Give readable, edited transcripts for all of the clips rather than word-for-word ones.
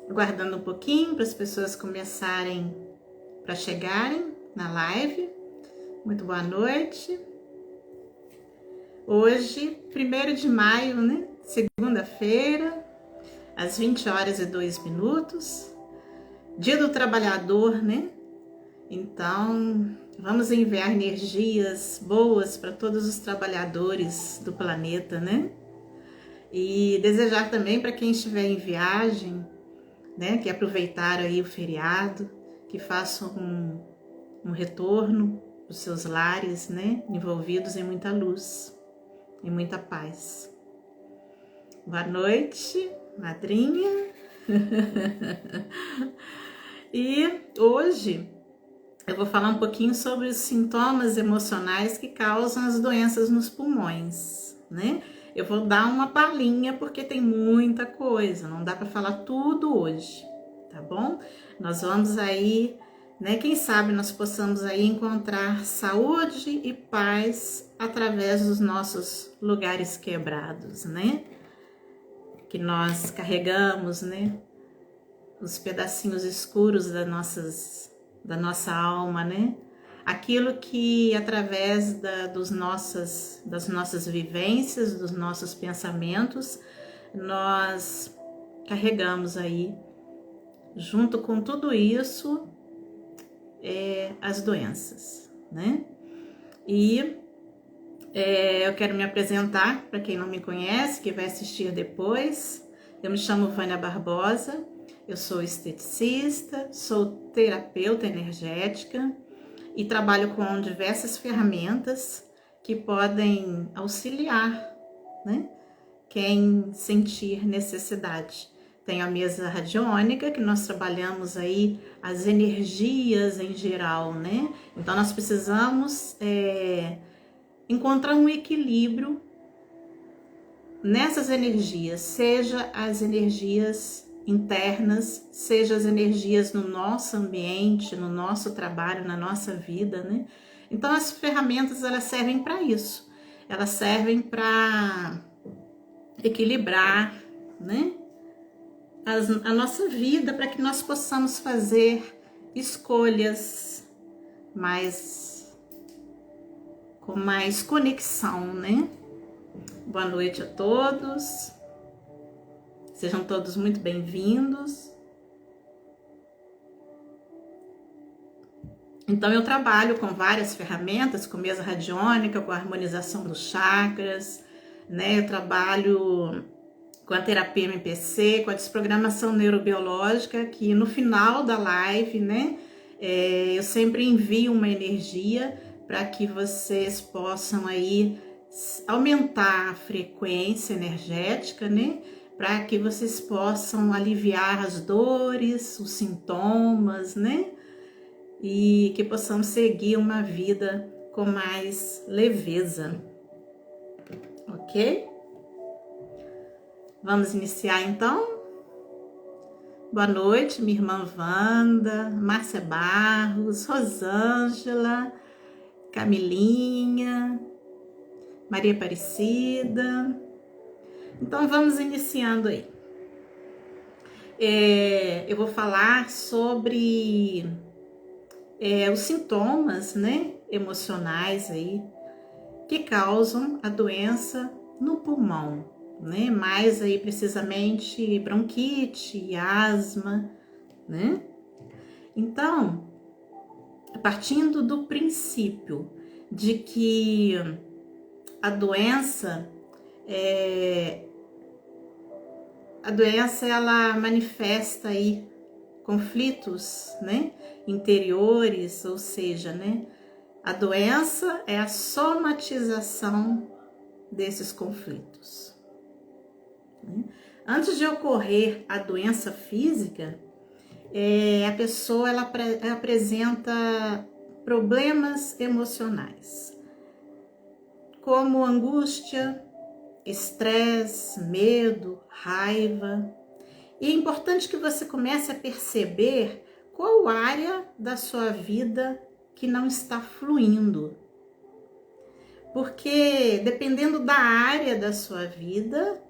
Aguardando um pouquinho para as pessoas começarem, para chegarem na live. Muito boa noite. Hoje, 1º de maio, né? Segunda-feira, às 20h02, Dia do Trabalhador, né? Então, vamos enviar energias boas para todos os trabalhadores do planeta, né? E desejar também para quem estiver em viagem, né, que aproveitar aí o feriado, que façam um retorno dos seus lares, né, envolvidos em muita luz e muita paz. Boa noite, madrinha. E hoje eu vou falar um pouquinho sobre os sintomas emocionais que causam as doenças nos pulmões, né? Eu vou dar uma palhinha porque tem muita coisa, não dá para falar tudo hoje, tá bom? Nós vamos aí, né? Quem sabe nós possamos aí encontrar saúde e paz através dos nossos lugares quebrados, né? Que nós carregamos, né? Os pedacinhos escuros da nossa alma, né? Aquilo que através das nossas vivências, dos nossos pensamentos, nós carregamos aí, junto com tudo isso, as doenças, né? E eu quero me apresentar para quem não me conhece, que vai assistir depois. Eu me chamo Vânia Barbosa, eu sou esteticista, sou terapeuta energética, e trabalho com diversas ferramentas que podem auxiliar, né, quem sentir necessidade. Tenho a mesa radiônica, que nós trabalhamos aí as energias em geral, né? Então nós precisamos encontrar um equilíbrio nessas energias, seja as energias internas, seja as energias no nosso ambiente, no nosso trabalho, na nossa vida, né? Então as ferramentas, elas servem para isso. Elas servem para equilibrar, né? A nossa vida, para que nós possamos fazer escolhas com mais conexão, né? Boa noite a todos. Sejam todos muito bem-vindos. Então eu trabalho com várias ferramentas, com mesa radiônica, com a harmonização dos chakras, né? Eu trabalho com a terapia MPC, com a desprogramação neurobiológica, que no final da live, né? Eu sempre envio uma energia para que vocês possam aí aumentar a frequência energética, né? Para que vocês possam aliviar as dores, os sintomas, né? E que possamos seguir uma vida com mais leveza, ok? Vamos iniciar então? Boa noite, minha irmã Wanda, Márcia Barros, Rosângela, Camilinha, Maria Aparecida. Então vamos iniciando aí. Eu vou falar sobre os sintomas, né, emocionais aí que causam a doença no pulmão, né? Mais aí precisamente bronquite, asma, né? Então, partindo do princípio de que a doença ela manifesta aí conflitos, né, interiores, ou seja, né, a doença é a somatização desses conflitos. Antes de ocorrer a doença física, a pessoa ela apresenta problemas emocionais, como angústia, estresse, medo, raiva. E é importante que você comece a perceber qual área da sua vida que não está fluindo. Porque dependendo da área da sua vida,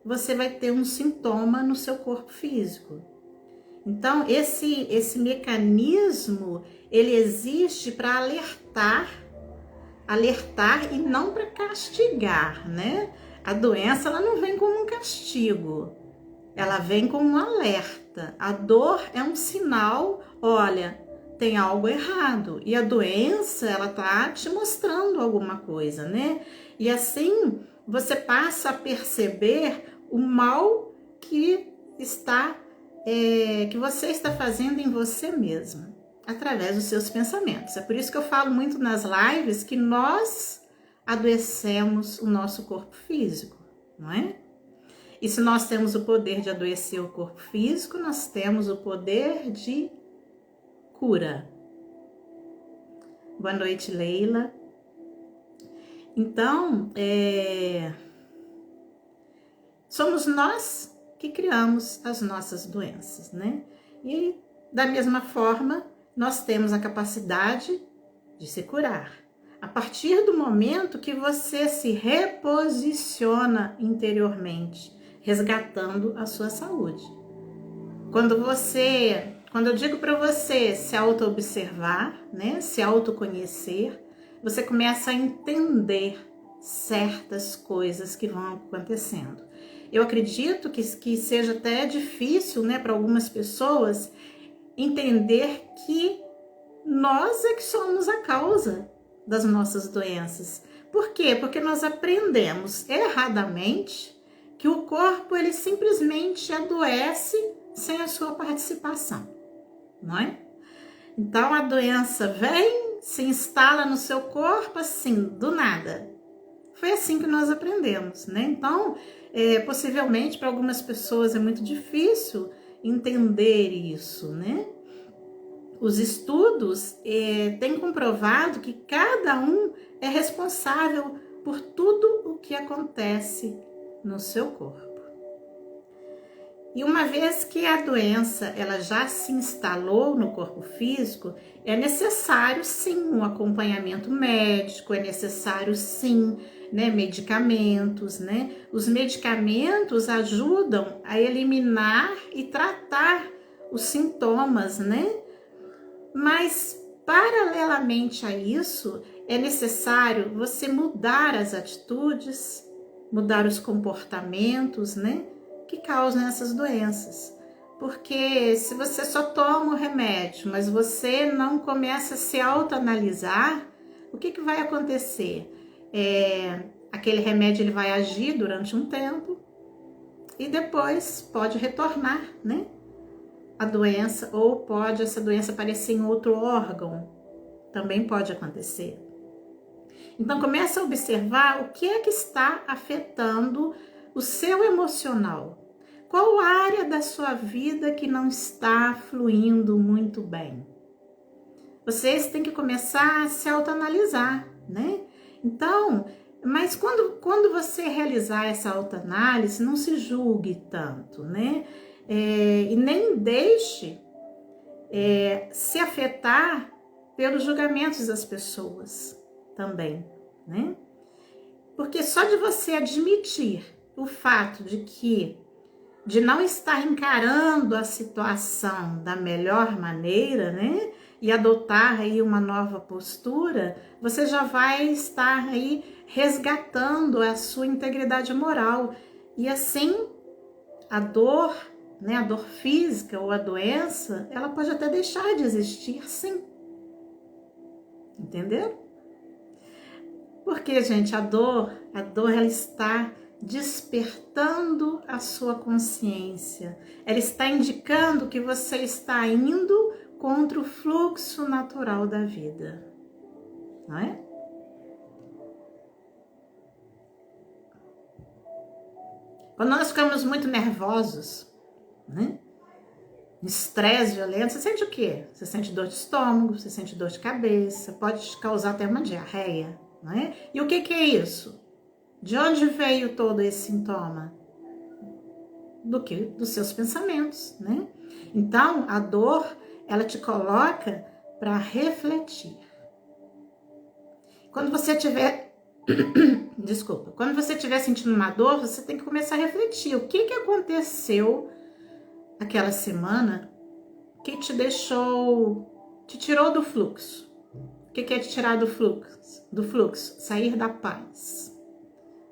você vai ter um sintoma no seu corpo físico. Então, esse mecanismo, ele existe para alertar e não para castigar, né? A doença, ela não vem como um castigo, ela vem como um alerta. A dor é um sinal, olha, tem algo errado. E a doença, ela tá te mostrando alguma coisa, né? E assim, você passa a perceber o mal que você está fazendo em você mesmo, através dos seus pensamentos. É por isso que eu falo muito nas lives que nós adoecemos o nosso corpo físico, não é? E se nós temos o poder de adoecer o corpo físico, nós temos o poder de cura. Boa noite, Leila. Então, somos nós que criamos as nossas doenças, né? E da mesma forma, nós temos a capacidade de se curar. A partir do momento que você se reposiciona interiormente, resgatando a sua saúde. Quando eu digo para você se auto-observar, né, se autoconhecer, você começa a entender certas coisas que vão acontecendo. Eu acredito que seja até difícil, né, para algumas pessoas entender que nós é que somos a causa das nossas doenças. Por quê? Porque nós aprendemos erradamente que o corpo, ele simplesmente adoece sem a sua participação, não é? Então a doença vem, se instala no seu corpo assim, do nada. Foi assim que nós aprendemos, né? Então, possivelmente para algumas pessoas é muito difícil entender isso, né? Os estudos têm comprovado que cada um é responsável por tudo o que acontece no seu corpo. E uma vez que a doença ela já se instalou no corpo físico, é necessário sim um acompanhamento médico, é necessário sim, né, medicamentos, né? Os medicamentos ajudam a eliminar e tratar os sintomas, né? Mas paralelamente a isso, é necessário você mudar as atitudes, mudar os comportamentos, né, que causam essas doenças. Porque se você só toma o remédio, mas você não começa a se autoanalisar, o que vai acontecer? Aquele remédio ele vai agir durante um tempo e depois pode retornar, né? A doença, ou pode essa doença aparecer em outro órgão, também pode acontecer. Então comece a observar o que é que está afetando o seu emocional. Qual área da sua vida que não está fluindo muito bem? Vocês têm que começar a se autoanalisar, né? Então, mas quando você realizar essa autoanálise, não se julgue tanto, né? E nem deixe se afetar pelos julgamentos das pessoas também, né? Porque só de você admitir o fato de não estar encarando a situação da melhor maneira, né? E adotar aí uma nova postura, você já vai estar aí resgatando a sua integridade moral. E assim, a dor, né, a dor física ou a doença, ela pode até deixar de existir, sim. Entendeu? Porque, gente, a dor ela está despertando a sua consciência. Ela está indicando que você está indo contra o fluxo natural da vida. Não é? Quando nós ficamos muito nervosos, né? Estresse violento, você sente o quê? Você sente dor de estômago, você sente dor de cabeça, pode te causar até uma diarreia, não é? E o que é isso? De onde veio todo esse sintoma? do que dos seus pensamentos, né? Então, a dor, ela te coloca para refletir. Quando você tiver, desculpa, quando você estiver sentindo uma dor, você tem que começar a refletir. O que aconteceu aquela semana que te deixou, te tirou do fluxo? O que é te tirar do fluxo? Do fluxo, sair da paz.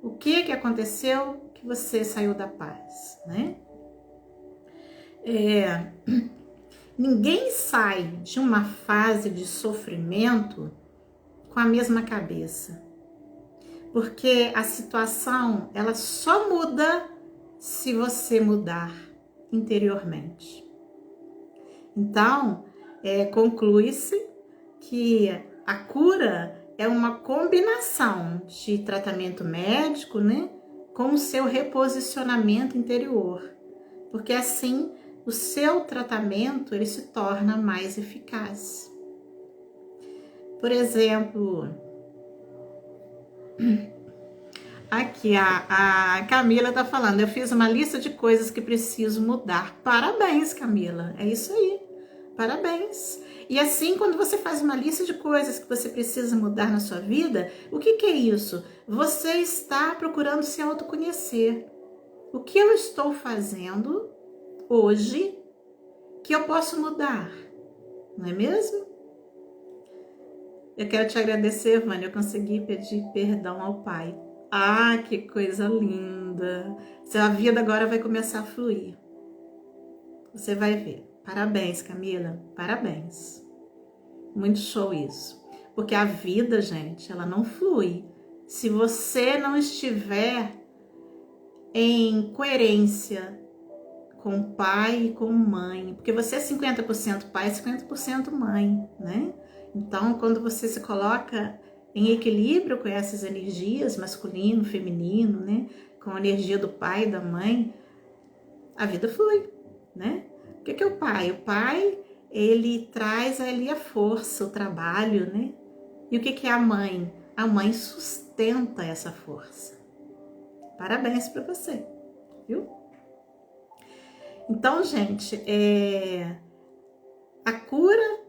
O que aconteceu que você saiu da paz, né? Ninguém sai de uma fase de sofrimento com a mesma cabeça. Porque a situação, ela só muda se você mudar interiormente. Então, conclui-se que a cura é uma combinação de tratamento médico, né, com o seu reposicionamento interior. Porque assim, o seu tratamento, ele se torna mais eficaz. Por exemplo, aqui a Camila tá falando, eu fiz uma lista de coisas que preciso mudar. Parabéns, Camila, é isso aí, parabéns. E assim, quando você faz uma lista de coisas que você precisa mudar na sua vida, o que é isso? Você está procurando se autoconhecer. O que eu estou fazendo hoje que eu posso mudar? Não é mesmo? Eu quero te agradecer, Vânia, eu consegui pedir perdão ao Pai. Ah, que coisa linda! Sua vida agora vai começar a fluir. Você vai ver. Parabéns, Camila, parabéns. Muito show isso. Porque a vida, gente, ela não flui se você não estiver em coerência com o pai e com mãe. Porque você é 50% pai e 50% mãe, né? Então, quando você se coloca em equilíbrio com essas energias, masculino, feminino, né? Com a energia do pai e da mãe, a vida flui, né? O que é o pai? O pai, ele traz ali a força, o trabalho, né? E o que é a mãe? A mãe sustenta essa força. Parabéns para você, viu? Então, gente, a cura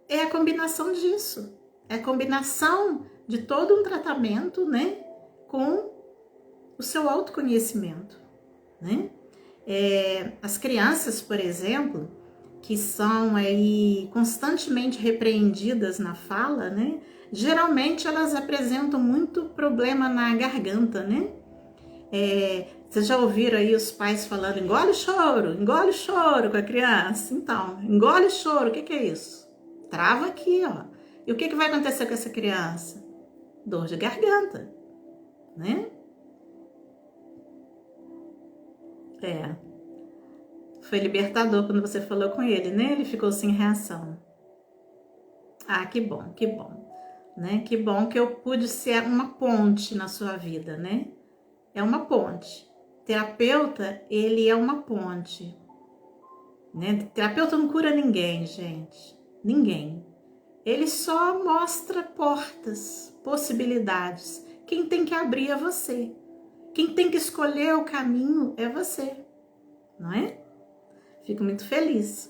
é a combinação disso. É a combinação de todo um tratamento, né? Com o seu autoconhecimento, né? As crianças, por exemplo, que são aí constantemente repreendidas na fala, né? Geralmente elas apresentam muito problema na garganta, né? Vocês já ouviram aí os pais falando engole o choro com a criança? Então, engole o choro, o que é isso? Trava aqui, ó. E o que vai acontecer com essa criança? Dor de garganta, né? Foi libertador quando você falou com ele, né? Ele ficou sem reação. Ah, que bom, né? Que bom que eu pude ser uma ponte na sua vida, né? É uma ponte. Terapeuta, ele é uma ponte, né? Terapeuta não cura ninguém, gente. Ninguém. Ele só mostra portas, possibilidades. Quem tem que abrir é você. Quem tem que escolher o caminho é você, não é? Fico muito feliz.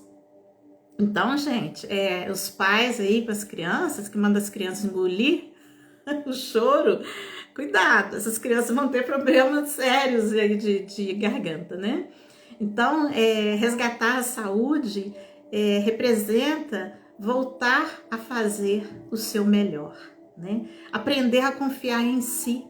Então, gente, os pais aí com as crianças, que mandam as crianças engolir o choro, cuidado, essas crianças vão ter problemas sérios aí de garganta, né? Então, resgatar a saúde representa voltar a fazer o seu melhor, né? Aprender a confiar em si,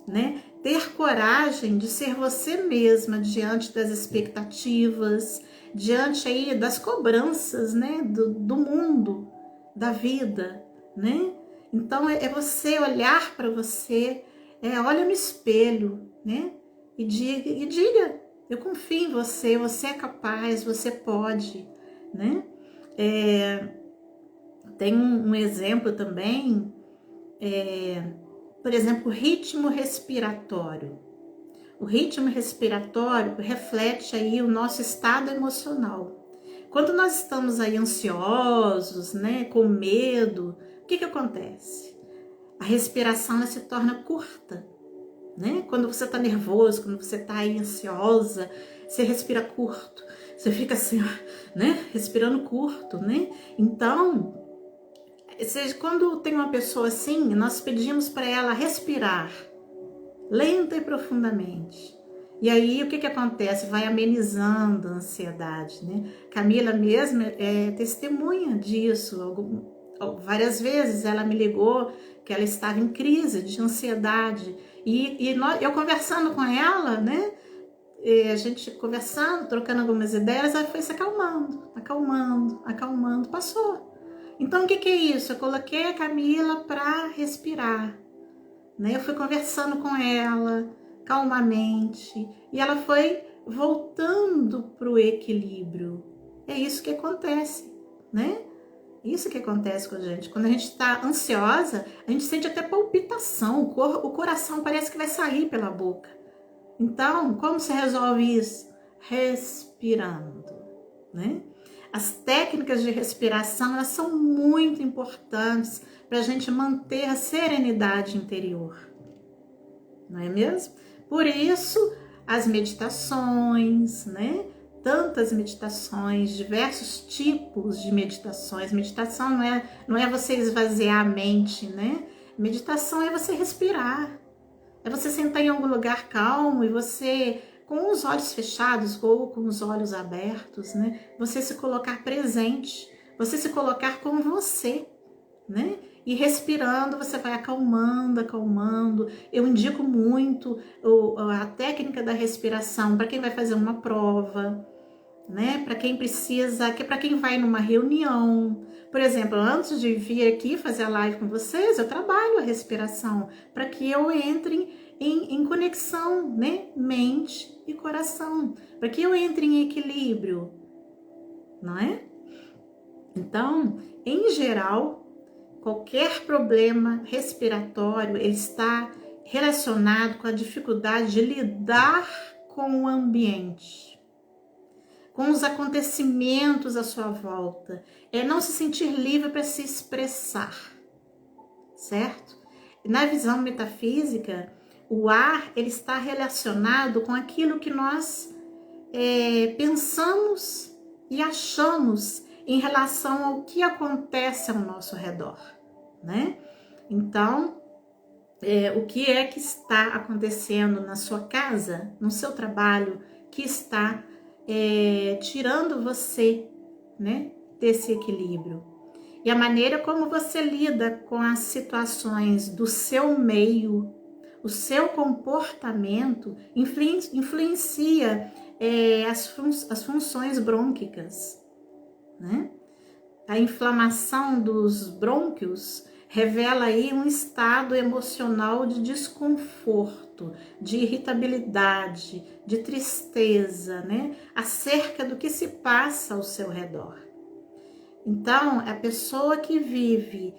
né? Ter coragem de ser você mesma diante das expectativas, diante aí das cobranças, né? Do mundo, da vida, né? Então é você olhar para você, olha no espelho, né? E diga, eu confio em você, você é capaz, você pode, né? Tem um exemplo também, por exemplo, o ritmo respiratório. O ritmo respiratório reflete aí o nosso estado emocional. Quando nós estamos aí ansiosos, né, com medo, o que acontece? A respiração ela se torna curta, né? Quando você tá nervoso, quando você tá aí ansiosa, você respira curto, você fica assim, né? Respirando curto, né? Então, quando tem uma pessoa assim, nós pedimos para ela respirar lenta e profundamente. E aí, o que acontece? Vai amenizando a ansiedade, né? Camila mesmo é testemunha disso. Várias vezes ela me ligou que ela estava em crise de ansiedade. Eu conversando com ela, né? A gente conversando, trocando algumas ideias, ela foi se acalmando, acalmando, acalmando, passou. Então, o que é isso? Eu coloquei a Camila para respirar, né? Eu fui conversando com ela calmamente e ela foi voltando para o equilíbrio. É isso que acontece, né? Isso que acontece com a gente. Quando a gente está ansiosa, a gente sente até palpitação, o coração parece que vai sair pela boca. Então, como se resolve isso? Respirando, né? As técnicas de respiração, elas são muito importantes para a gente manter a serenidade interior, não é mesmo? Por isso, as meditações, né? Tantas meditações, diversos tipos de meditações. Meditação não é você esvaziar a mente, né? Meditação é você respirar, é você sentar em algum lugar calmo e você, com os olhos fechados ou com os olhos abertos, né? Você se colocar presente, você se colocar com você, né? E respirando, você vai acalmando, acalmando. Eu indico muito a técnica da respiração para quem vai fazer uma prova, né? Para quem precisa, para quem vai numa reunião. Por exemplo, antes de vir aqui fazer a live com vocês, eu trabalho a respiração para que eu entre em conexão, né? Mente e coração, para que eu entre em equilíbrio, não é? Então, em geral, qualquer problema respiratório ele está relacionado com a dificuldade de lidar com o ambiente, com os acontecimentos à sua volta, é não se sentir livre para se expressar, certo? Na visão metafísica, o ar ele está relacionado com aquilo que nós pensamos e achamos em relação ao que acontece ao nosso redor, né? Então, o que é que está acontecendo na sua casa, no seu trabalho, que está tirando você, né, desse equilíbrio? E a maneira como você lida com as situações do seu meio, o seu comportamento influencia as funções brônquicas, né? A inflamação dos brônquios revela aí um estado emocional de desconforto, de irritabilidade, de tristeza, né? Acerca do que se passa ao seu redor. Então, a pessoa que vive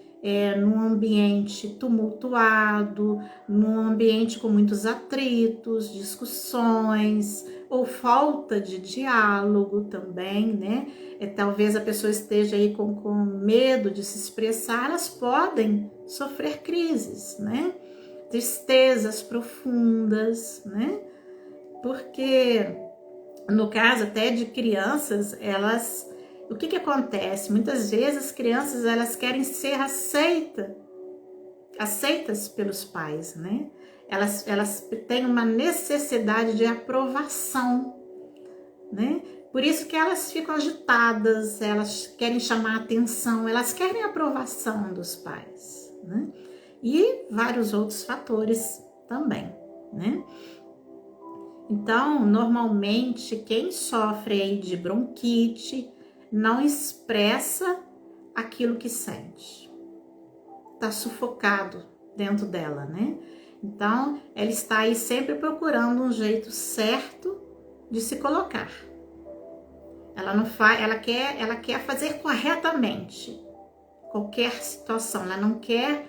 num ambiente tumultuado, num ambiente com muitos atritos, discussões ou falta de diálogo também, né? Talvez a pessoa esteja aí com medo de se expressar, elas podem sofrer crises, né? Tristezas profundas, né? Porque no caso até de crianças, o que acontece? Muitas vezes as crianças elas querem ser aceitas pelos pais, né? Elas têm uma necessidade de aprovação, né? Por isso que elas ficam agitadas, elas querem chamar atenção, elas querem a aprovação dos pais, né? E vários outros fatores também, né? Então, normalmente, quem sofre aí de bronquite não expressa aquilo que sente. Tá sufocado dentro dela, né? Então, ela está aí sempre procurando um jeito certo de se colocar. Ela quer fazer corretamente qualquer situação. Ela não quer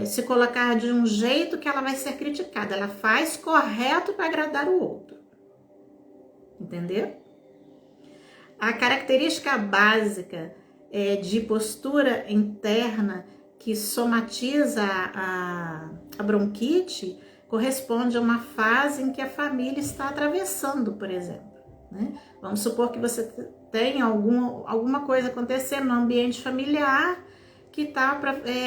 se colocar de um jeito que ela vai ser criticada. Ela faz correto para agradar o outro. Entendeu? A característica básica de postura interna que somatiza a bronquite corresponde a uma fase em que a família está atravessando, por exemplo, né? Vamos supor que você tem alguma coisa acontecendo no ambiente familiar que está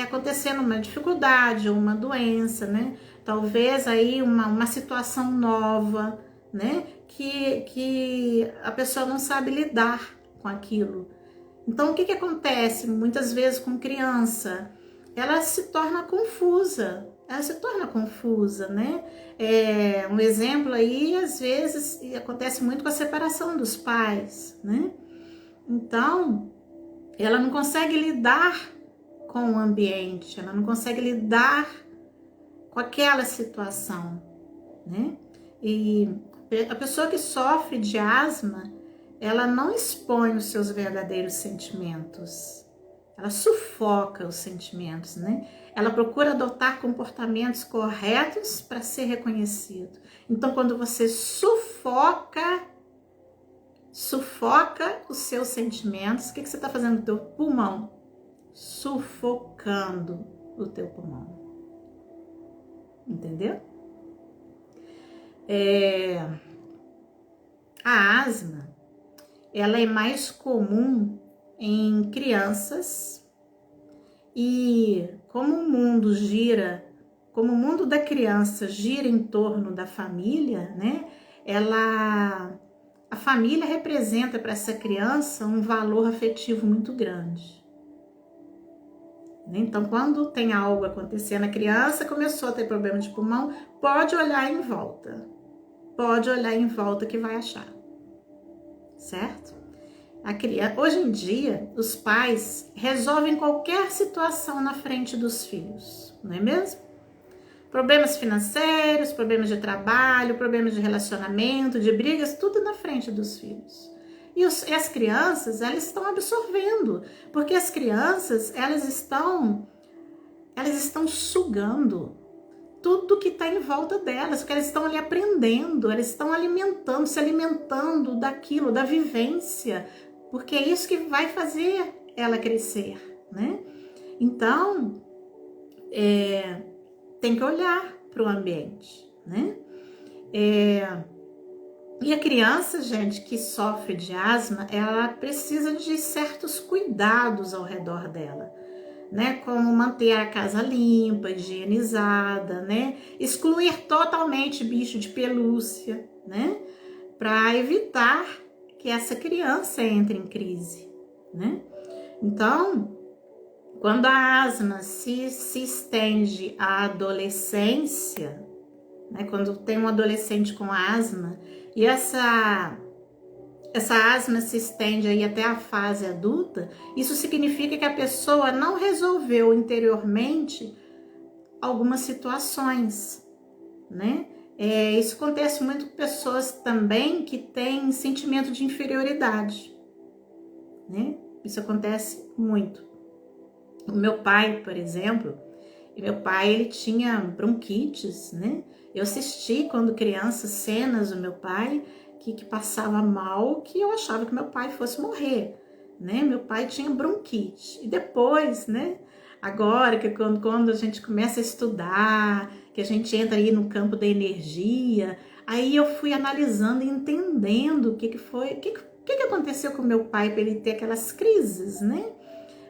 acontecendo uma dificuldade, uma doença, né? Talvez aí uma situação nova, né? Que a pessoa não sabe lidar com aquilo. Então, o que acontece muitas vezes com criança? Ela se torna confusa, né? Um exemplo aí, às vezes, acontece muito com a separação dos pais, né? Então, ela não consegue lidar com o ambiente, ela não consegue lidar com aquela situação, né? E a pessoa que sofre de asma, ela não expõe os seus verdadeiros sentimentos, ela sufoca os sentimentos, né? Ela procura adotar comportamentos corretos para ser reconhecido. Então, quando você sufoca os seus sentimentos, o que você está fazendo com o teu pulmão? Sufocando o teu pulmão. Entendeu? A asma, ela é mais comum em crianças e como o mundo da criança gira em torno da família, né? A família representa para essa criança um valor afetivo muito grande. Então, quando tem algo acontecendo, a criança começou a ter problema de pulmão, pode olhar em volta. Pode olhar em volta que vai achar. Certo? Hoje em dia, os pais resolvem qualquer situação na frente dos filhos, não é mesmo? Problemas financeiros, problemas de trabalho, problemas de relacionamento, de brigas, tudo na frente dos filhos. E as crianças, elas estão absorvendo, porque as crianças, elas estão sugando tudo que está em volta delas, porque elas estão ali aprendendo, elas estão se alimentando daquilo, da vivência, porque é isso que vai fazer ela crescer, né? Então, tem que olhar para o ambiente, né? E a criança, gente, que sofre de asma, ela precisa de certos cuidados ao redor dela, né? Como manter a casa limpa, higienizada, né? Excluir totalmente bicho de pelúcia, né? Para evitar que essa criança entre em crise, né? Então, quando a asma se estende à adolescência, né? Quando tem um adolescente com asma e essa asma se estende aí até a fase adulta, isso significa que a pessoa não resolveu interiormente algumas situações, né? Isso acontece muito com pessoas também que têm sentimento de inferioridade, né? Isso acontece muito. O meu pai, por exemplo, ele tinha bronquites, né? Eu assisti quando criança cenas do meu pai que passava mal, que eu achava que meu pai fosse morrer, né? Meu pai tinha bronquite. E depois, né? Agora que quando a gente começa a estudar, que a gente entra aí no campo da energia, aí eu fui analisando e entendendo o que foi, o que aconteceu com meu pai para ele ter aquelas crises, né?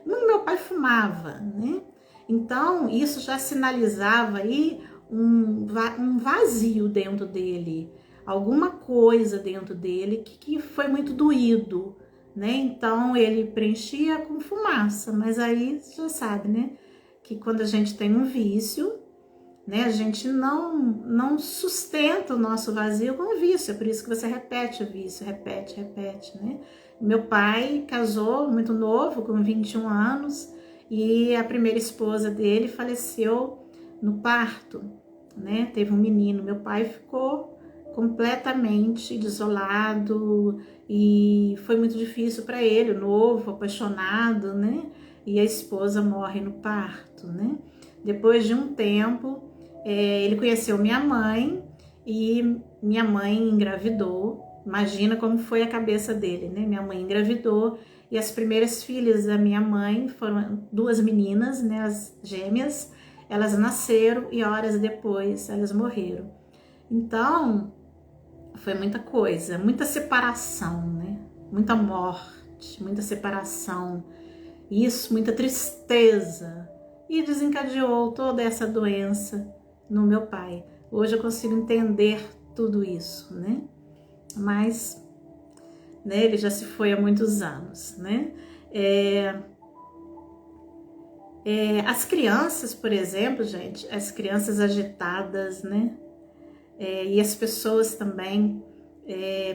Meu pai fumava, né? Então, isso já sinalizava aí um vazio dentro dele, alguma coisa dentro dele que foi muito doído, né? Então, ele preenchia com fumaça, mas aí você já sabe, né? Que quando a gente tem um vício, né? A gente não sustenta o nosso vazio com o vício, é por isso que você repete o vício, repete, né? Meu pai casou muito novo, com 21 anos, e a primeira esposa dele faleceu no parto, né? Teve um menino. Meu pai ficou completamente desolado e foi muito difícil para ele, novo, apaixonado, né? E a esposa morre no parto, né? Depois de um tempo, ele conheceu minha mãe e minha mãe engravidou. Imagina como foi a cabeça dele, né? Minha mãe engravidou e as primeiras filhas da minha mãe foram 2 meninas, né? As gêmeas. elas nasceram e horas depois elas morreram. Então, foi muita coisa, muita separação, né? Muita morte, muita separação, isso, muita tristeza. E desencadeou toda essa doença no meu pai. Hoje eu consigo entender tudo isso, né? Mas, né, ele já se foi há muitos anos, né? As crianças, por exemplo, gente, as crianças agitadas, né? E as pessoas também,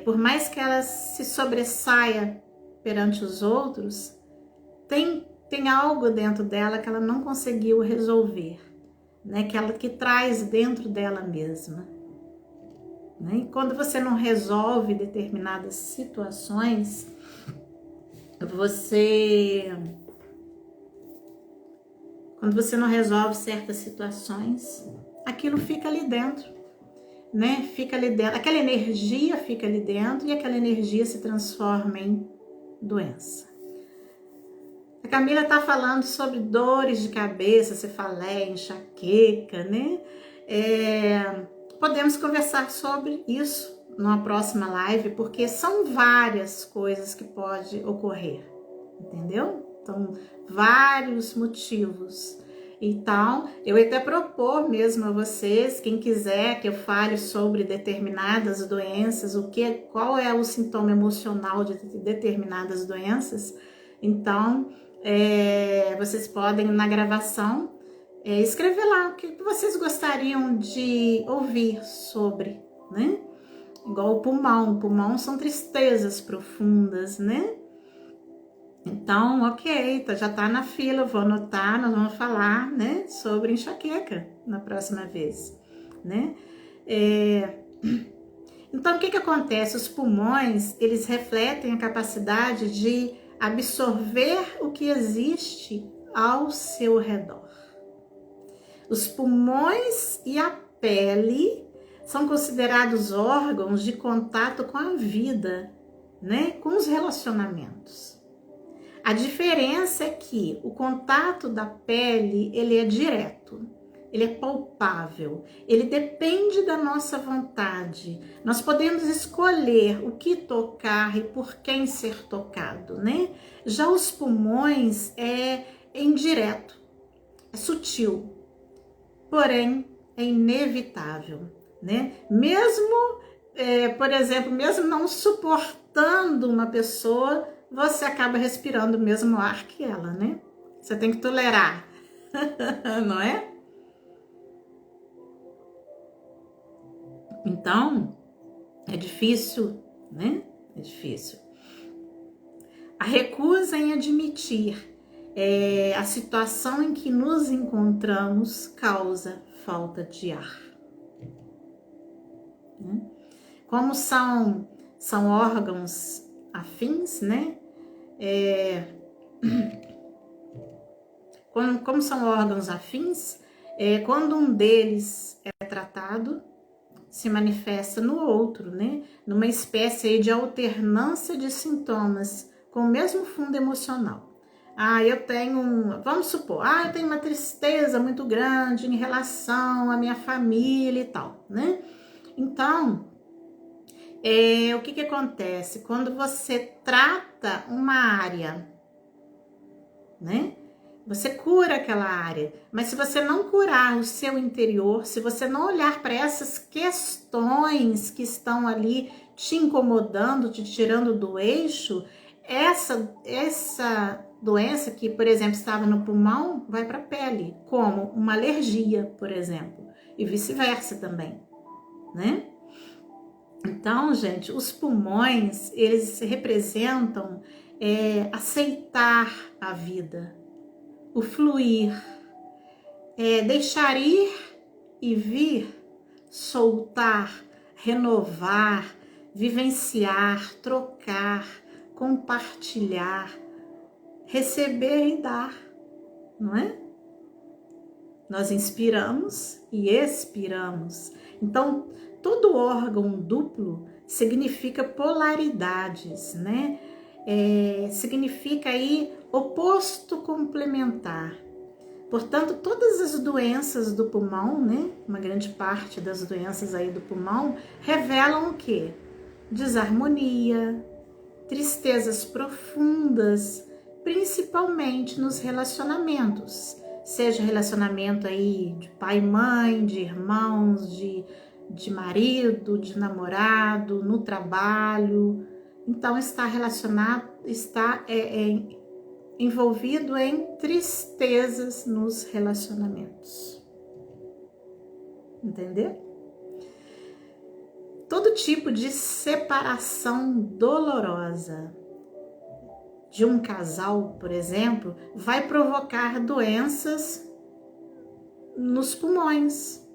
por mais que elas se sobressaia perante os outros, tem algo dentro dela que ela não conseguiu resolver, né? Que traz dentro dela mesma. Né? E quando você não resolve determinadas situações, quando você não resolve certas situações, aquilo fica ali dentro, né? Fica ali dentro, aquela energia fica ali dentro e aquela energia se transforma em doença. A Camila tá falando sobre dores de cabeça, cefaleia, enxaqueca, né? Podemos conversar sobre isso numa próxima live, porque são várias coisas que podem ocorrer, entendeu? Então, vários motivos. Então, eu ia até propor mesmo a vocês, quem quiser que eu fale sobre determinadas doenças, qual é o sintoma emocional de determinadas doenças. Então, vocês podem, na gravação, escrever lá o que vocês gostariam de ouvir sobre, né? Igual o pulmão são tristezas profundas, né? Então, ok, já tá na fila, eu vou anotar, nós vamos falar, né, sobre enxaqueca na próxima vez, né? Então, o que acontece? Os pulmões, eles refletem a capacidade de absorver o que existe ao seu redor. Os pulmões e a pele são considerados órgãos de contato com a vida, né, com os relacionamentos. A diferença é que o contato da pele, ele é direto, ele é palpável, ele depende da nossa vontade. Nós podemos escolher o que tocar e por quem ser tocado, né? Já os pulmões é indireto, é sutil, porém é inevitável, né? Mesmo, por exemplo, mesmo não suportando uma pessoa, você acaba respirando o mesmo ar que ela, né? Você tem que tolerar, não é? Então, é difícil, né? É difícil. A recusa em admitir a situação em que nos encontramos causa falta de ar. Como são órgãos afins, né? Como são órgãos afins, quando um deles é tratado, se manifesta no outro, né? Numa espécie aí de alternância de sintomas com o mesmo fundo emocional. Eu tenho, vamos supor, eu tenho uma tristeza muito grande em relação à minha família e tal, né? Então, o que acontece? Quando você trata uma área, né? Você cura aquela área, mas se você não curar o seu interior, se você não olhar para essas questões que estão ali te incomodando, te tirando do eixo, essa doença que, por exemplo, estava no pulmão, vai para a pele, como uma alergia, por exemplo, e vice-versa também, né? Então, gente, os pulmões, eles representam aceitar a vida, o fluir, deixar ir e vir, soltar, renovar, vivenciar, trocar, compartilhar, receber e dar, não é? Nós inspiramos e expiramos. Então, todo órgão duplo significa polaridades, né? Significa aí oposto complementar. Portanto, todas as doenças do pulmão, né, uma grande parte das doenças aí do pulmão, revelam o quê? Desarmonia, tristezas profundas, principalmente nos relacionamentos, seja relacionamento aí de pai e mãe, de irmãos, de marido, de namorado, no trabalho. Então está relacionado, está envolvido em tristezas nos relacionamentos. Entendeu? Todo tipo de separação dolorosa de um casal, por exemplo, vai provocar doenças nos pulmões,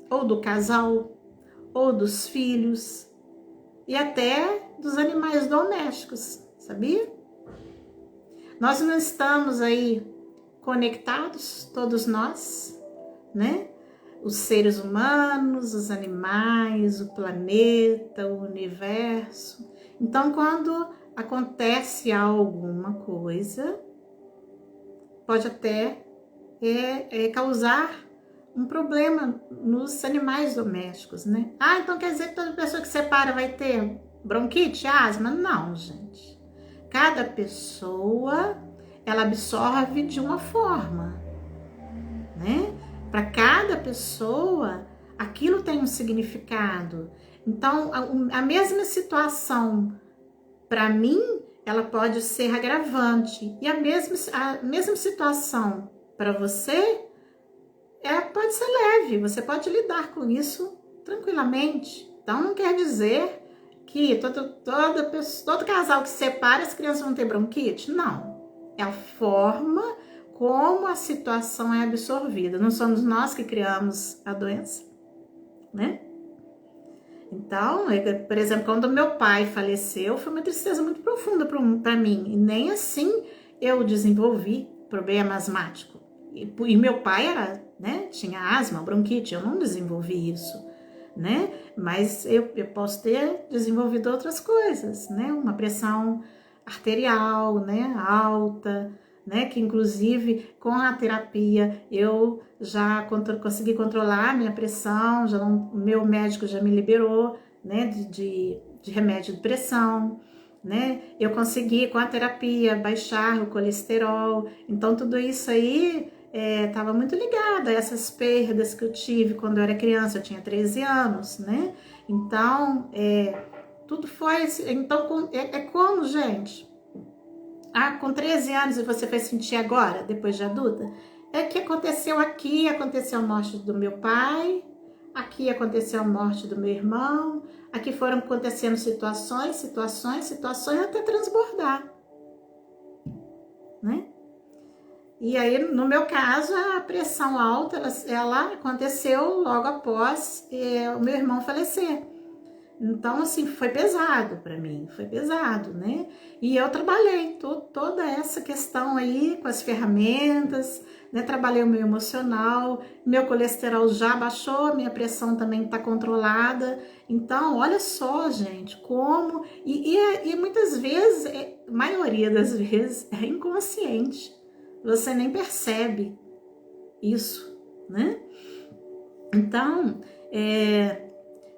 ou do casal, ou dos filhos, e até dos animais domésticos, sabia? Nós não estamos aí conectados, todos nós, né? Os seres humanos, os animais, o planeta, o universo. Então, quando acontece alguma coisa, pode até causar um problema nos animais domésticos, né? Ah, então quer dizer que toda pessoa que separa vai ter bronquite, asma? Não, gente. Cada pessoa, ela absorve de uma forma, né? Para cada pessoa, aquilo tem um significado. Então, a mesma situação, para mim, ela pode ser agravante. E a mesma situação para você, pode ser leve. Você pode lidar com isso tranquilamente. Então, não quer dizer que todo casal que se separa, as crianças vão ter bronquite. Não. É a forma como a situação é absorvida. Não somos nós que criamos a doença, né? Então, por exemplo, quando meu pai faleceu, foi uma tristeza muito profunda para mim. E nem assim eu desenvolvi problema asmático. E meu pai tinha asma, bronquite, eu não desenvolvi isso, né? Mas eu posso ter desenvolvido outras coisas, né? Uma pressão arterial, né, alta, né, que inclusive com a terapia eu já consegui controlar a minha pressão, meu médico já me liberou, né, de remédio de pressão, né, eu consegui com a terapia baixar o colesterol. Então tudo isso aí estava muito ligado a essas perdas que eu tive quando eu era criança, eu tinha 13 anos, né, então tudo foi, então como, gente? Ah, com 13 anos e você foi sentir agora, depois de adulta? É que aconteceu aqui, aconteceu a morte do meu pai, aqui aconteceu a morte do meu irmão, aqui foram acontecendo situações, até transbordar, né? E aí, no meu caso, a pressão alta, ela aconteceu logo após o meu irmão falecer. Então, assim, foi pesado para mim, foi pesado, né? E eu trabalhei toda essa questão aí com as ferramentas, né? Trabalhei o meu emocional, meu colesterol já baixou, minha pressão também está controlada. Então, olha só, gente, como... E muitas vezes, a maioria das vezes, é inconsciente. Você nem percebe isso, né? Então,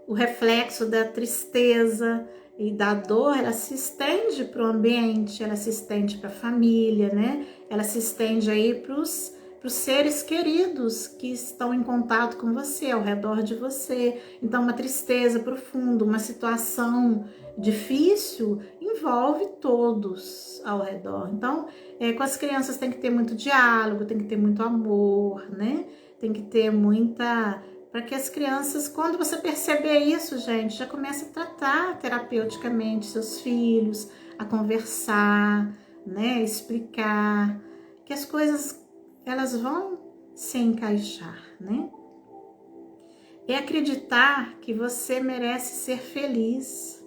o reflexo da tristeza e da dor, ela se estende para o ambiente, ela se estende para a família, né? Ela se estende aí para os seres queridos que estão em contato com você, ao redor de você. Então, uma tristeza profunda, uma situação difícil, envolve todos ao redor. Então, com as crianças tem que ter muito diálogo, tem que ter muito amor, né? Tem que ter muita... Para que as crianças, quando você perceber isso, gente, já comece a tratar terapeuticamente seus filhos, a conversar, né, explicar, que as coisas, elas vão se encaixar, né? É acreditar que você merece ser feliz,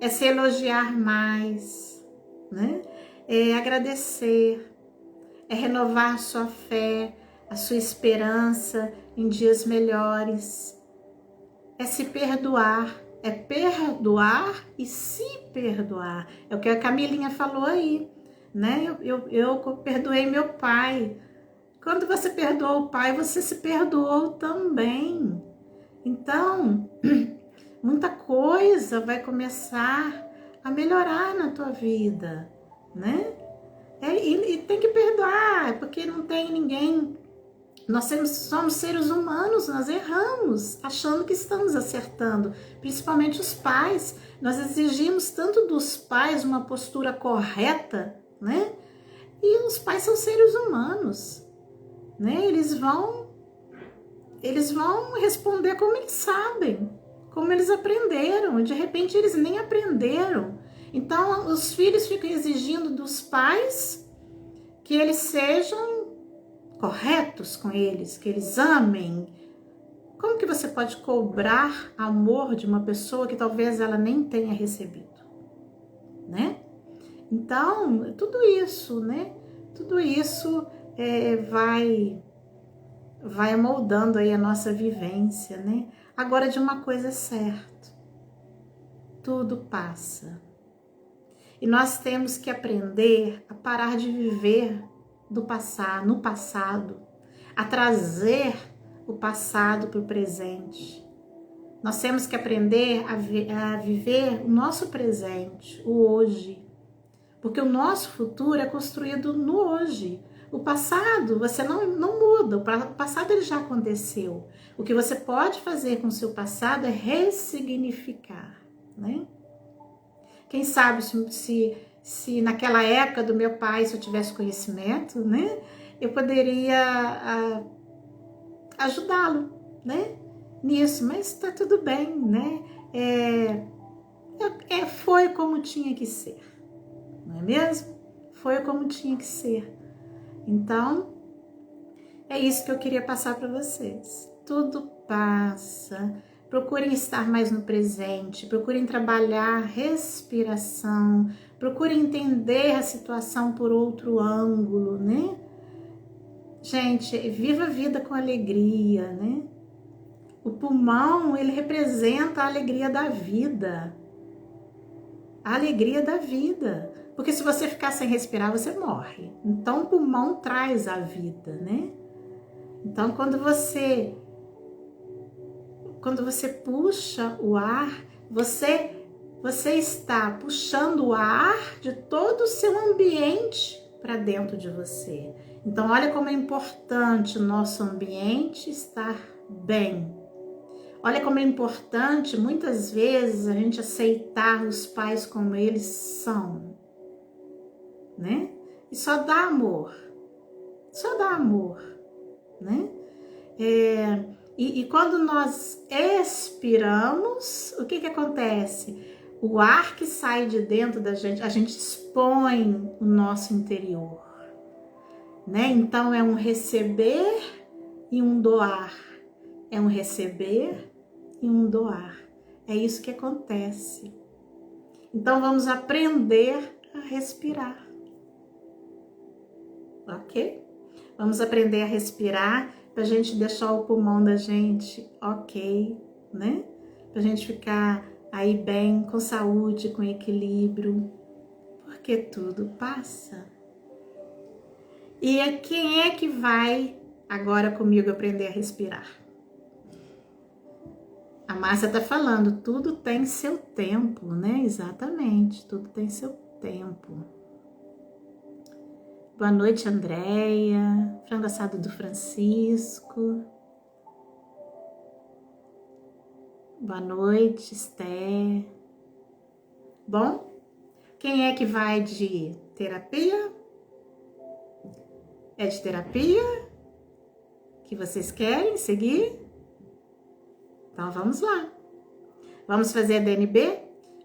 é se elogiar mais, né? É agradecer, é renovar sua fé, a sua esperança em dias melhores, é se perdoar, é perdoar e se perdoar. É o que a Camilinha falou aí, né? Eu perdoei meu pai Quando você perdoou o pai, você se perdoou também. Então, muita coisa vai começar a melhorar na tua vida, né? E tem que perdoar, porque não tem ninguém. Nós somos seres humanos, nós erramos, achando que estamos acertando, principalmente os pais. Nós exigimos tanto dos pais uma postura correta, né? E os pais são seres humanos, né? Eles vão responder como eles sabem, como eles aprenderam, e de repente eles nem aprenderam. Então, os filhos ficam exigindo dos pais que eles sejam corretos com eles, que eles amem. Como que você pode cobrar amor de uma pessoa que talvez ela nem tenha recebido, né? Então, tudo isso, né? Tudo isso vai moldando aí a nossa vivência, né? Agora, de uma coisa é certa, tudo passa. E nós temos que aprender a parar de viver no passado, a trazer o passado para o presente. Nós temos que aprender a viver o nosso presente, o hoje, porque o nosso futuro é construído no hoje. O passado você não muda, o passado ele já aconteceu. O que você pode fazer com o seu passado é ressignificar, né? Quem sabe se naquela época do meu pai, se eu tivesse conhecimento, né, eu poderia ajudá-lo, né, nisso, mas tá tudo bem, né, foi como tinha que ser, não é mesmo? Foi como tinha que ser. Então, é isso que eu queria passar para vocês. Tudo passa. Procurem estar mais no presente, procurem trabalhar respiração, procurem entender a situação por outro ângulo, né? Gente, viva a vida com alegria, né? O pulmão, ele representa a alegria da vida. A alegria da vida. Porque se você ficar sem respirar, você morre. Então, o pulmão traz a vida, né? Então, quando você puxa o ar, você está puxando o ar de todo o seu ambiente para dentro de você. Então, olha como é importante o nosso ambiente estar bem. Olha como é importante, muitas vezes, a gente aceitar os pais como eles são, né? E só dá amor, né? E quando nós expiramos, o que acontece? O ar que sai de dentro da gente, a gente expõe o nosso interior, né? Então é um receber e um doar. É um receber e um doar. É isso que acontece. Então vamos aprender a respirar. Ok? Vamos aprender a respirar pra gente deixar o pulmão da gente ok, né? Pra gente ficar aí bem, com saúde, com equilíbrio, porque tudo passa. E quem é que vai agora comigo aprender a respirar? A Márcia tá falando, tudo tem seu tempo, né? Exatamente, tudo tem seu tempo. Boa noite, Andréia, frango assado do Francisco. Boa noite, Esté. Bom, quem é que vai de terapia? É de terapia que vocês querem seguir? Então vamos lá. Vamos fazer a DNB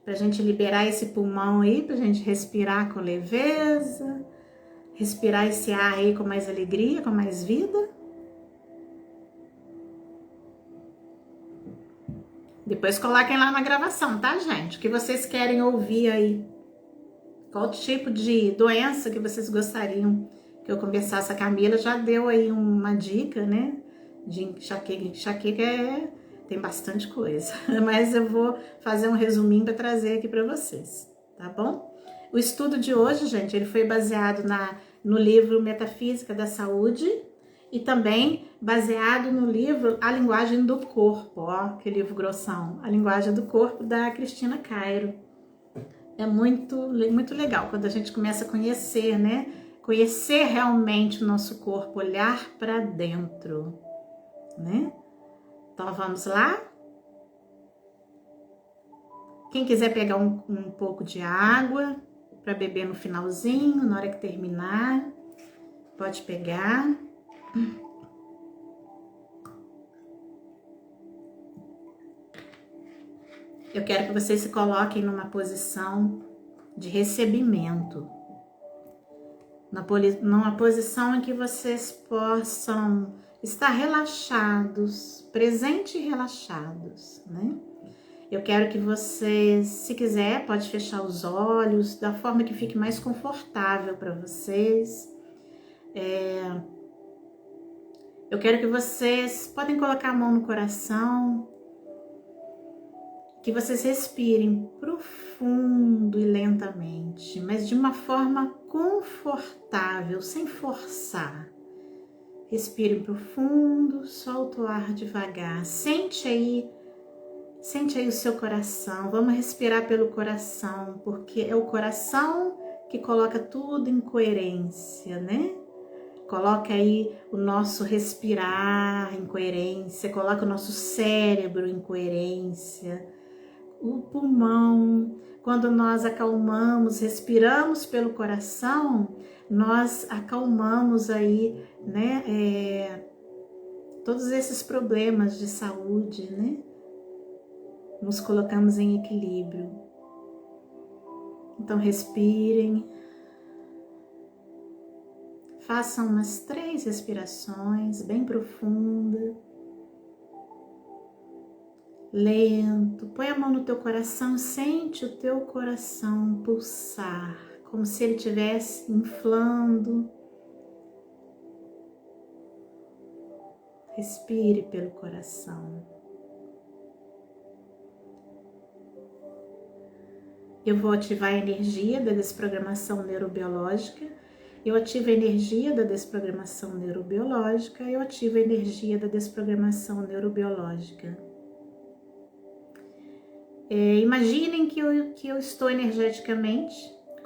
para a gente liberar esse pulmão aí, para a gente respirar com leveza, respirar esse ar aí com mais alegria, com mais vida. Depois coloquem lá na gravação, tá, gente? O que vocês querem ouvir aí? Qual tipo de doença que vocês gostariam que eu conversasse? A Camila já deu aí uma dica, né? De enxaqueca. Enxaqueca tem bastante coisa, mas eu vou fazer um resuminho para trazer aqui para vocês, tá bom? O estudo de hoje, gente, ele foi baseado no livro Metafísica da Saúde, E também baseado no livro A Linguagem do Corpo, ó, que livro grossão, A Linguagem do Corpo, da Cristina Cairo. É muito legal quando a gente começa a conhecer, né? Conhecer realmente o nosso corpo, olhar para dentro, né? Então vamos lá? Quem quiser pegar um pouco de água para beber no finalzinho, na hora que terminar, pode pegar. Eu quero que vocês se coloquem numa posição de recebimento, numa posição em que vocês possam estar relaxados, presentes e relaxados, né? Eu quero que vocês, se quiser, pode fechar os olhos da forma que fique mais confortável para vocês. Eu quero que vocês podem colocar a mão no coração, que vocês respirem profundo e lentamente, mas de uma forma confortável, sem forçar. Respire profundo, solta o ar devagar. Sente aí o seu coração. Vamos respirar pelo coração, porque é o coração que coloca tudo em coerência, né? Coloca aí o nosso respirar em coerência, coloca o nosso cérebro em coerência. O pulmão, quando nós acalmamos, respiramos pelo coração, nós acalmamos aí, né, todos esses problemas de saúde, né? Nos colocamos em equilíbrio. Então respirem, façam umas 3 respirações bem profundas. Lento, põe a mão no teu coração, sente o teu coração pulsar, como se ele estivesse inflando. Respire pelo coração. Eu vou ativar a energia da desprogramação neurobiológica. Eu ativo a energia da desprogramação neurobiológica. Eu ativo a energia da desprogramação neurobiológica. Imaginem que eu estou energeticamente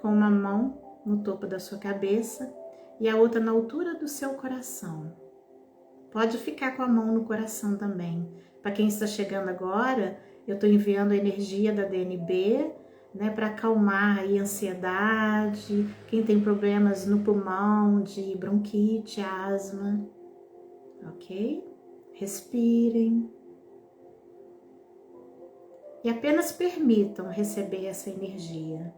com uma mão no topo da sua cabeça e a outra na altura do seu coração. Pode ficar com a mão no coração também. Para quem está chegando agora, eu estou enviando a energia da DNB, né, para acalmar aí a ansiedade, quem tem problemas no pulmão, de bronquite, asma, ok? Respirem. E apenas permitam receber essa energia.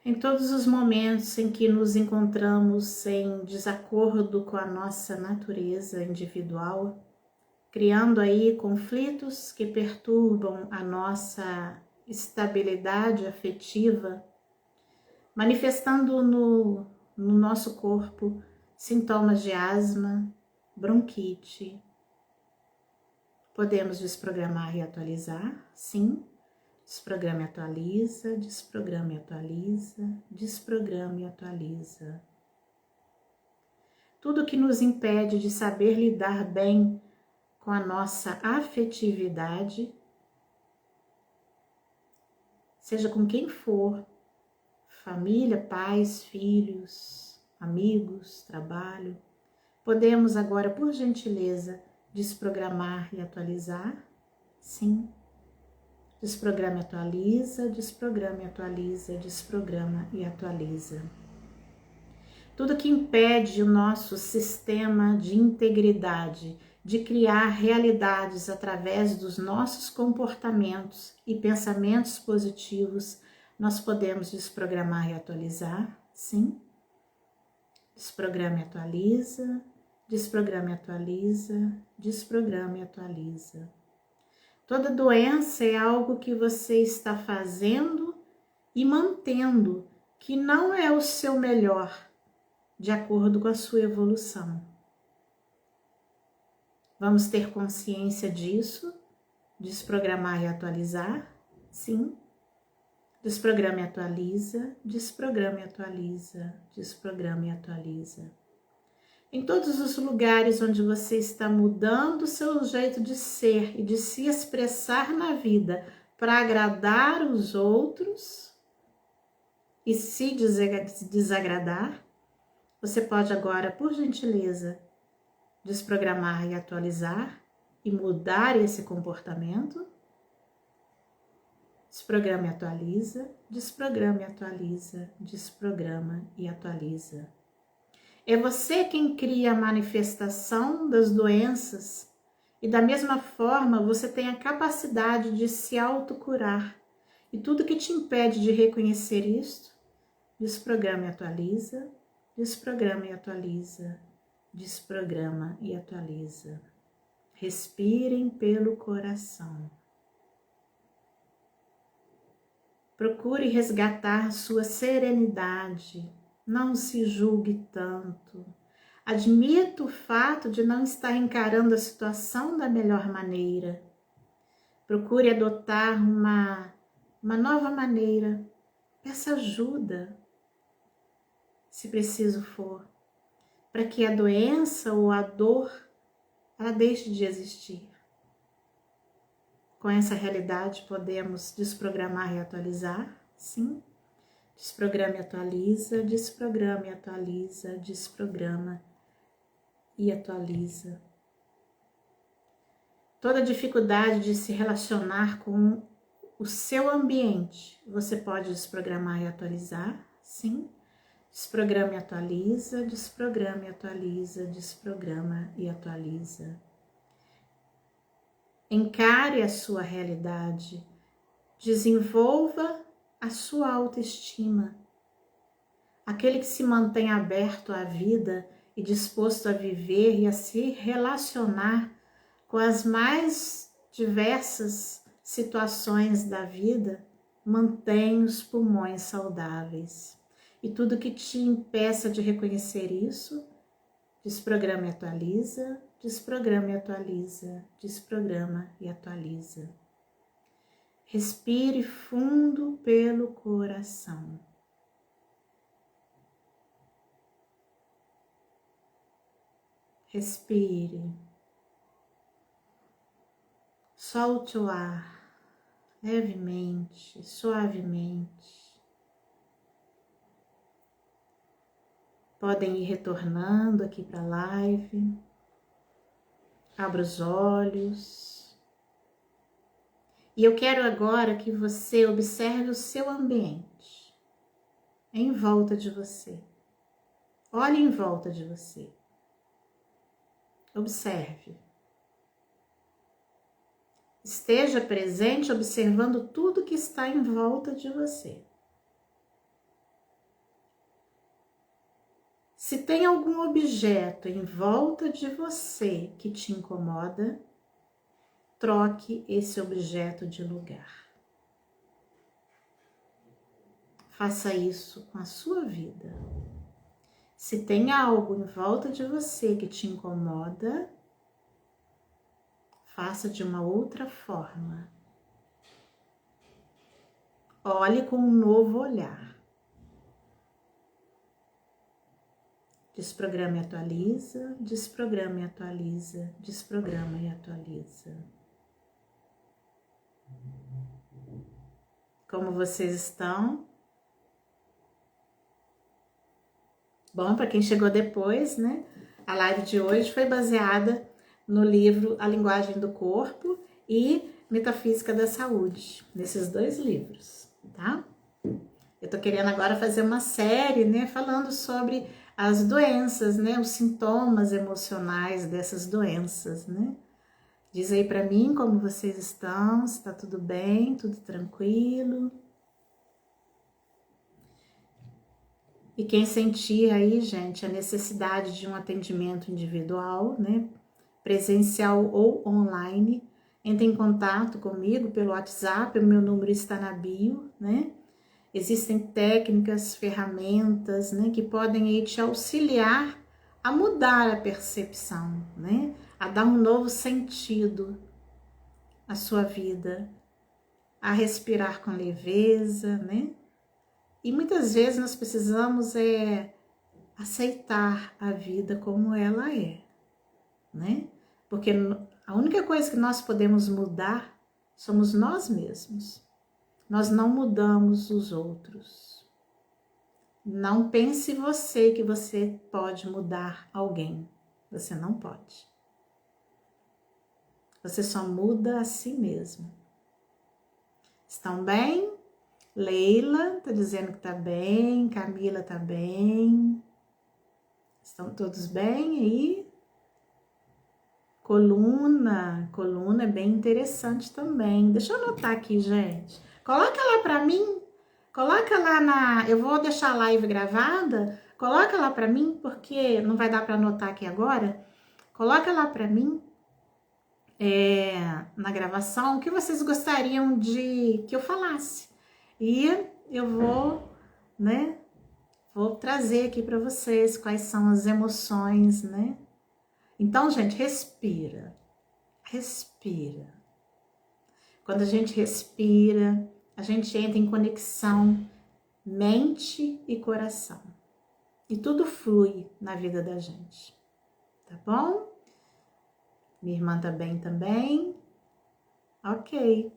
Em todos os momentos em que nos encontramos em desacordo com a nossa natureza individual, criando aí conflitos que perturbam a nossa estabilidade afetiva, manifestando no nosso corpo sintomas de asma, bronquite. Podemos desprogramar e atualizar? Sim. Desprograma e atualiza, desprograma e atualiza, desprograma e atualiza. Tudo que nos impede de saber lidar bem com a nossa afetividade, seja com quem for, família, pais, filhos, amigos, trabalho, podemos agora, por gentileza, desprogramar e atualizar? Sim. Desprograma e atualiza, desprograma e atualiza, desprograma e atualiza. Tudo que impede o nosso sistema de integridade de criar realidades através dos nossos comportamentos e pensamentos positivos, nós podemos desprogramar e atualizar? Sim. Desprograma e atualiza, desprograma e atualiza, desprograma e atualiza. Toda doença é algo que você está fazendo e mantendo, que não é o seu melhor, de acordo com a sua evolução. Vamos ter consciência disso, desprogramar e atualizar, sim. Desprograma e atualiza, desprograma e atualiza, desprograma e atualiza. Em todos os lugares onde você está mudando o seu jeito de ser e de se expressar na vida para agradar os outros e se desagradar, você pode agora, por gentileza, desprogramar e atualizar e mudar esse comportamento. Desprograma e atualiza, desprograma e atualiza, desprograma e atualiza. É você quem cria a manifestação das doenças e da mesma forma você tem a capacidade de se autocurar. E tudo que te impede de reconhecer isto, desprograma e atualiza, desprograma e atualiza, desprograma e atualiza. Respirem pelo coração. Procure resgatar sua serenidade. Não se julgue tanto. Admita o fato de não estar encarando a situação da melhor maneira. Procure adotar uma nova maneira. Peça ajuda, se preciso for, para que a doença ou a dor ela deixe de existir. Com essa realidade podemos desprogramar e atualizar? Sim. Desprograma e atualiza, desprograma e atualiza, desprograma e atualiza. Toda dificuldade de se relacionar com o seu ambiente, você pode desprogramar e atualizar? Sim. Desprograma e atualiza, desprograma e atualiza, desprograma e atualiza. Encare a sua realidade, desenvolva a sua autoestima. Aquele que se mantém aberto à vida e disposto a viver e a se relacionar com as mais diversas situações da vida, mantém os pulmões saudáveis. E tudo que te impeça de reconhecer isso, desprograma e atualiza, desprograma e atualiza, desprograma e atualiza. Respire fundo pelo coração. Respire. Solte o ar levemente, suavemente. Podem ir retornando aqui para a live. Abra os olhos. E eu quero agora que você observe o seu ambiente em volta de você. Olhe em volta de você. Observe. Esteja presente observando tudo que está em volta de você. Se tem algum objeto em volta de você que te incomoda, troque esse objeto de lugar. Faça isso com a sua vida. Se tem algo em volta de você que te incomoda, faça de uma outra forma. Olhe com um novo olhar. Desprograma e atualiza, desprograma e atualiza, desprograma e atualiza. Como vocês estão? Bom, para quem chegou depois, né? A live de hoje foi baseada no livro A Linguagem do Corpo e Metafísica da Saúde, nesses dois livros, tá? Eu tô querendo agora fazer uma série, né, falando sobre as doenças, né, os sintomas emocionais dessas doenças, né? Diz aí pra mim como vocês estão, se tá tudo bem, tudo tranquilo. E quem sentir aí, gente, a necessidade de um atendimento individual, né, presencial ou online, entre em contato comigo pelo WhatsApp, o meu número está na bio, né? Existem técnicas, ferramentas, né, que podem aí te auxiliar a mudar a percepção, né? a dar um novo sentido à sua vida, a respirar com leveza, né? E muitas vezes nós precisamos aceitar a vida como ela é, né? Porque a única coisa que nós podemos mudar somos nós mesmos. Nós não mudamos os outros. Não pense você que você pode mudar alguém. Você não pode. Você só muda a si mesmo. Estão bem? Leila está dizendo que está bem. Camila está bem. Estão todos bem aí? Coluna é bem interessante também. Deixa eu anotar aqui, gente. Coloca lá para mim. Coloca lá eu vou deixar a live gravada. Coloca lá para mim, porque não vai dar para anotar aqui agora. Coloca lá para mim, na gravação, o que vocês gostariam de que eu falasse. E eu vou, né? Vou trazer aqui para vocês quais são as emoções, né? Então, gente, respira. Respira. Quando a gente respira, a gente entra em conexão mente e coração. E tudo flui na vida da gente. Tá bom? Minha irmã tá bem também. Ok.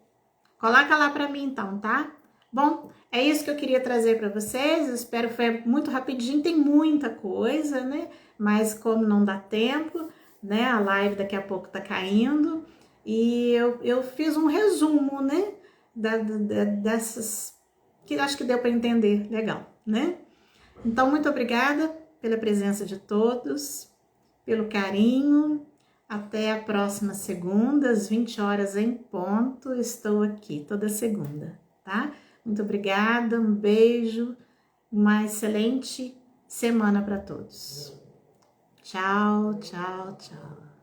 Coloca lá pra mim então, tá? Bom, é isso que eu queria trazer para vocês. Eu espero que foi muito rapidinho. Tem muita coisa, né? Mas como não dá tempo, né? A live daqui a pouco tá caindo. E eu fiz um resumo, né? Dessas que acho que deu para entender legal, né? Então, muito obrigada pela presença de todos, pelo carinho. Até a próxima segunda, às 20 horas em ponto. Estou aqui toda segunda, tá? Muito obrigada, um beijo, uma excelente semana para todos. Tchau, tchau, tchau.